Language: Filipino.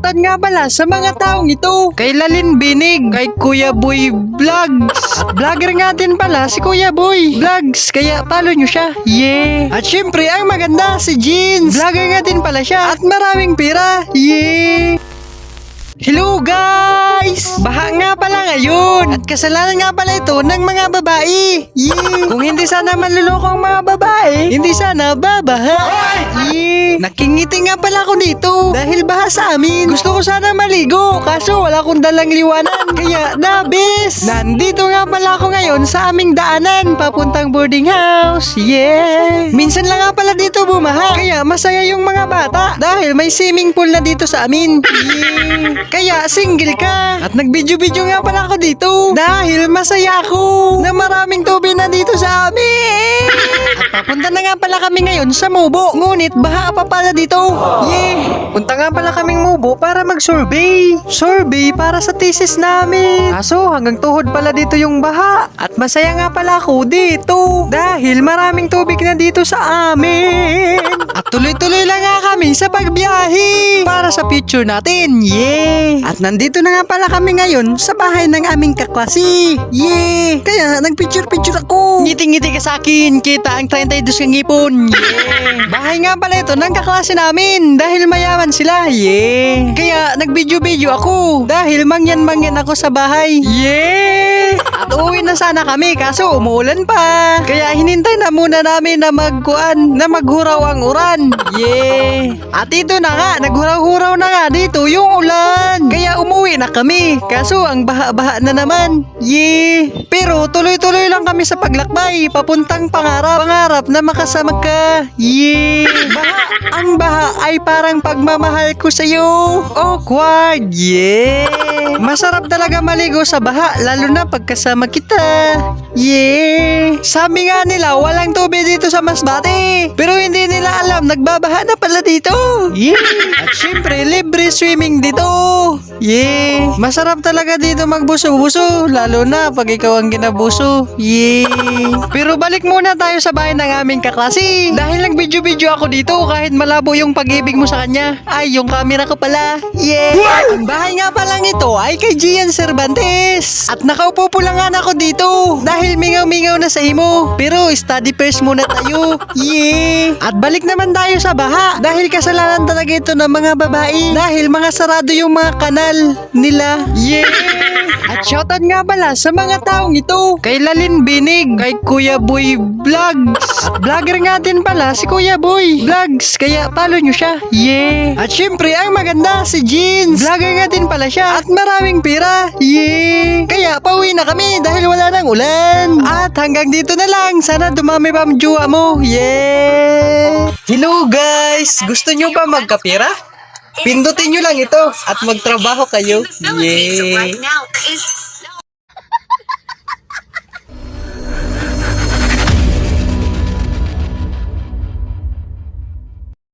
shoutout nga pala sa mga taong ito. Kay Lalin Binig, kay Kuya Boy Vlogs. At vlogger nga din pala si Kuya Boy Vlogs, kaya follow nyo siya. Yeah. At syempre ang maganda si Jeans. Vlogger nga din pala siya at maraming pera. Yeah. Hello guys! Baha nga pala ngayon. At kasalanan nga pala ito ng mga babae. Yeah. Kung hindi sana manluloko ang mga babae, hindi sana babaha. Yeah. Nakingiti nga pala ako dito dahil baha sa amin. Gusto ko sana maligo kaso wala akong dalang liwanan. Kaya nabis! Nandito nga pala ako ngayon sa aming daanan papuntang boarding house. Yeah! Minsan lang nga pala dito bumaha. Kaya masaya yung mga bata dahil may swimming pool na dito sa amin. Yeah! Kaya single ka. At nag-video-video nga pala ako dito dahil masaya ako na maraming tubig na dito sa amin. At papunta na nga pala kami ngayon sa Mubo. Ngunit baha pa pala dito. Yeah. Punta nga pala kaming Mubo para mag-survey. Survey para sa thesis namin. Kaso hanggang tuhod pala dito yung baha. At masaya nga pala ako dito dahil maraming tubig na dito sa amin. At tuloy-tuloy lang nga kami sa pagbiyahe para sa future natin. Yeah. At nandito na nga pala kami ngayon sa bahay ng aming kaklase. Yeah! Kaya nagpicture-picture ako. Ngiti-ngiti ka sa akin, kita ang 32 kang ngipon. Yeah! Bahay nga pala ito ng kaklase namin dahil mayaman sila. Yeah! Kaya nag-video-video ako dahil mangyan-mangyan ako sa bahay. Yeah! At uuwi na sana kami kaso umuulan pa. Kaya hinintay na muna namin na maghuraw ang uran. Yeah! At ito na nga, naghuraw-huraw na nga dito yung ulan. Kaya umuwi na kami. Kaso ang baha-baha na naman. Yeah! Pero tuloy-tuloy lang kami sa paglakbay. Papuntang pangarap. Pangarap na makasama ka. Yeah! Baha. Ang baha ay parang pagmamahal ko sa'yo. Awkward. Yeah! Masarap talaga maligo sa baha. Lalo na pagkasama kita. Yeah! Sabi nga nila walang tubig dito sa Masbate. Pero hindi nila alam nagbabaha na pala dito. Yeah! At syempre libre swimming dito. Yeah! Masarap talaga dito magbuso-buso. Lalo na pag ikaw ang ginabuso. Yeah! Pero balik muna tayo sa bahay ng aming kaklase. Dahil nag-video-video ako dito kahit malabo yung pag-ibig mo sa kanya. Ay, yung camera ko pala. Yeah! Ang bahay nga palang ito ay kay Gian Cervantes. At nakaupo po lang nga ako dito. Dahil mingaw-mingaw na sa imo. Pero study first muna tayo. Yeah! At balik naman tayo sa baha. Dahil kasalanan talaga ito ng mga babae. Dahil mga sarado yung mga kanal nila. Yeah! At shoutout nga pala sa mga taong ito. Kay Lalin Binig, kay Kuya Boy Vlogs. At vlogger nga din pala si Kuya Boy Vlogs, kaya follow nyo siya. Yeah! At syempre ang maganda si Jeans. Vlogger nga din pala siya at maraming pera. Yeah! Kaya pauwi na kami dahil wala nang ulan. At hanggang dito na lang. Sana dumami pa ang jowa mo. Yeah! Hello guys! Gusto nyo ba magkapera? Pindutin nyo lang ito at magtrabaho kayo. Yeah!